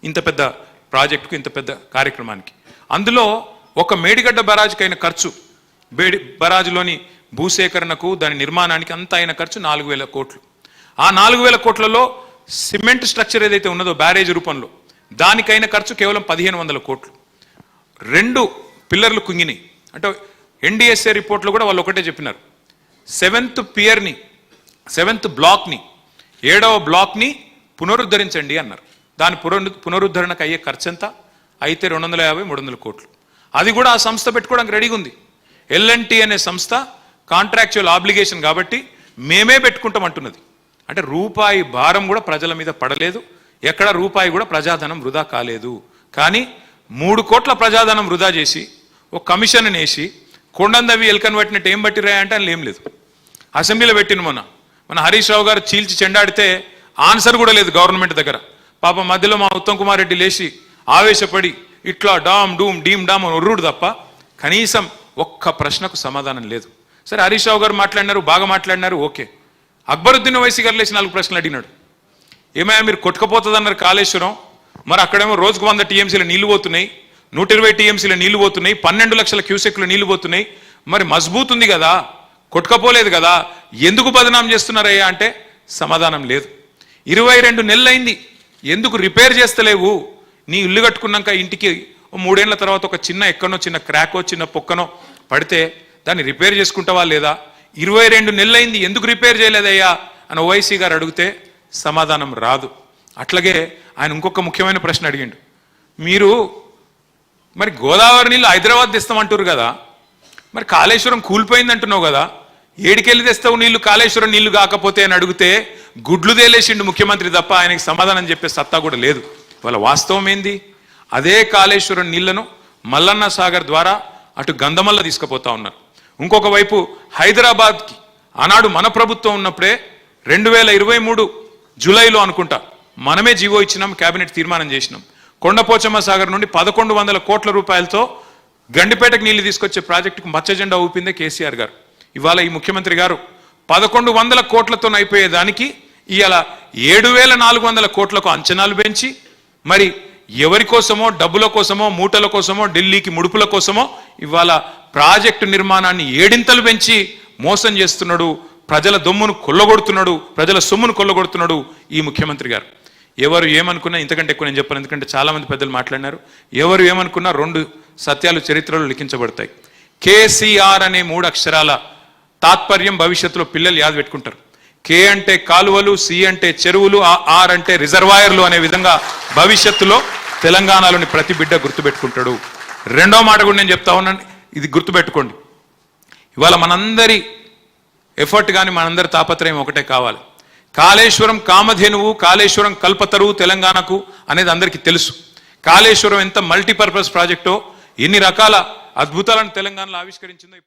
ఇంత పెద్ద ప్రాజెక్టుకు, ఇంత పెద్ద కార్యక్రమానికి. అందులో ఒక మేడిగడ్డ బరాజుకైన ఖర్చు, బరాజులోని భూసేకరణకు, దాని నిర్మాణానికి అంతా అయిన ఖర్చు 4,000 కోట్లు. ఆ 4,000 కోట్లలో సిమెంట్ స్ట్రక్చర్ ఏదైతే ఉన్నదో బ్యారేజ్ రూపంలో, దానికైన ఖర్చు కేవలం 1,500 కోట్లు. 2 పిల్లర్లు కుంగినాయి. అంటే ఎన్డిఎస్ఏ రిపోర్ట్లో కూడా వాళ్ళు ఒకటే చెప్పినారు, 7th పియర్ని, 7th బ్లాక్ని, 7వ బ్లాక్ని పునరుద్ధరించండి అన్నారు. దాని పునరుద్ధరణకు అయ్యే ఖర్చు ఎంత అయితే 250-300 కోట్లు. అది కూడా ఆ సంస్థ పెట్టుకోవడానికి రెడీగా ఉంది. L&T అనే సంస్థ కాంట్రాక్చువల్ ఆబ్లిగేషన్ కాబట్టి మేమే పెట్టుకుంటాం అంటున్నది. అంటే రూపాయి భారం కూడా ప్రజల మీద పడలేదు, ఎక్కడ రూపాయి కూడా ప్రజాధనం వృధా కాలేదు. కానీ 3 కోట్ల ప్రజాధనం వృధా చేసి ఒక కమిషన్ వేసి కొండందవి ఎల్కన్ పట్టినట్టు ఏం పట్టిరాయా అంటే అని ఏం లేదు. అసెంబ్లీలో పెట్టిన మన హరీష్ రావు గారు చీల్చి చెండాడితే ఆన్సర్ కూడా లేదు గవర్నమెంట్ దగ్గర. పాప మధ్యలో మా ఉత్తమ్ కుమార్ రెడ్డి లేచి ఆవేశపడి ఇట్లా డామ్ డూమ్ డీమ్ డామ్ అని ఒర్రుడు తప్ప కనీసం ఒక్క ప్రశ్నకు సమాధానం లేదు. సరే, హరీష్ రావు గారు మాట్లాడినారు, బాగా మాట్లాడినారు, ఓకే. అక్బరుద్దీన్ ఓవైసీ గారు లేచి 4 ప్రశ్నలు అడిగినాడు. ఏమైనా మీరు కొట్టుకపోతుందన్నారు కాళేశ్వరం, మరి అక్కడేమో రోజుకు 100 టీఎంసీల నీళ్లు పోతున్నాయి, 120 టీఎంసీల నీళ్లు పోతున్నాయి, 12 లక్షల క్యూసెక్ల నీళ్లు పోతున్నాయి, మరి మజ్బూత్ ఉంది కదా, కొట్టుకపోలేదు కదా, ఎందుకు బదనాం చేస్తున్నారయ్యా అంటే సమాధానం లేదు. 22 నెలలైంది, ఎందుకు రిపేర్ చేస్తలేవు? నీ ఇల్లు కట్టుకున్నాక ఇంటికి 3 ఏళ్ల తర్వాత ఒక చిన్న ఎక్కనో చిన్న క్రాకో చిన్న పొక్కనో పడితే దాన్ని రిపేర్ చేసుకుంటావా లేదా? 22 నెలలైంది, ఎందుకు రిపేర్ చేయలేదయ్యా అని ఓవైసీ గారు అడిగితే సమాధానం రాదు. అట్లాగే ఆయన ఇంకొక ముఖ్యమైన ప్రశ్న అడిగిండు, మీరు మరి గోదావరి నీళ్ళు హైదరాబాద్ తెస్తామంటారు కదా, మరి కాళేశ్వరం కూలిపోయింది అంటున్నావు కదా, ఏడికెళ్ళి తెస్తావు నీళ్లు కాళేశ్వరం నీళ్లు కాకపోతే అని అడిగితే గుడ్లు తేలేసిండు ముఖ్యమంత్రి తప్ప ఆయనకి సమాధానం చెప్పే సత్తా కూడా లేదు. వాళ్ళ వాస్తవం ఏంది? అదే కాళేశ్వరం నీళ్లను మల్లన్న సాగర్ ద్వారా అటు గంధమల్ల తీసుకుపోతా ఉన్నారు. ఇంకొక వైపు హైదరాబాద్కి ఆనాడు మన ప్రభుత్వం ఉన్నప్పుడే 2023 జూలైలో అనుకుంటా మనమే జీవో ఇచ్చినాం, కేబినెట్ తీర్మానం చేసినాం. కొండపోచమ్మ సాగర్ నుండి 1100 కోట్ల రూపాయలతో గండిపేటకు నీళ్లు తీసుకొచ్చే ప్రాజెక్టుకు మచ్చజెండా ఊపిందే కేసీఆర్ గారు. ఇవాళ ఈ ముఖ్యమంత్రి గారు 1100 కోట్లతో అయిపోయేదానికి ఇవాళ 7,400 కోట్లకు అంచనాలు పెంచి, మరి ఎవరి కోసమో, డబ్బుల కోసమో, మూటల కోసమో, ఢిల్లీకి ముడుపుల కోసమో ఇవాళ ప్రాజెక్టు నిర్మాణాన్ని 7 పెంచి మోసం చేస్తున్నాడు, ప్రజల దొమ్మును కొల్లగొడుతున్నాడు, ప్రజల సొమ్మును కొల్లగొడుతున్నాడు ఈ ముఖ్యమంత్రి గారు. ఎవరు ఏమనుకున్నా, ఇంతకంటే ఎక్కువ నేను చెప్పను, ఎందుకంటే చాలా మంది పెద్దలు మాట్లాడినారు. ఎవరు ఏమనుకున్నా 2 సత్యాలు చరిత్రలో లిఖించబడతాయి. కేసీఆర్ అనే 3 అక్షరాల తాత్పర్యం భవిష్యత్తులో పిల్లలు యాద పెట్టుకుంటారు. కే అంటే కాలువలు, సి అంటే చెరువులు, ఆర్ అంటే రిజర్వాయర్లు అనే విధంగా భవిష్యత్తులో తెలంగాణలోని ప్రతి బిడ్డ గుర్తుపెట్టుకుంటాడు. 2వ మాట కూడా నేను చెప్తా ఉన్నాను, ఇది గుర్తుపెట్టుకోండి. ఇవాళ మనందరి ఎఫర్ట్ కానీ మనందరి తాపత్రయం ఒకటే కావాలి. కాళేశ్వరం కామధేనువు, కాళేశ్వరం కల్పతరువు తెలంగాణకు అనేది అందరికీ తెలుసు. కాళేశ్వరం ఎంత మల్టీపర్పస్ ప్రాజెక్టో, ఎన్ని రకాల అద్భుతాలను తెలంగాణలో ఆవిష్కరించిందో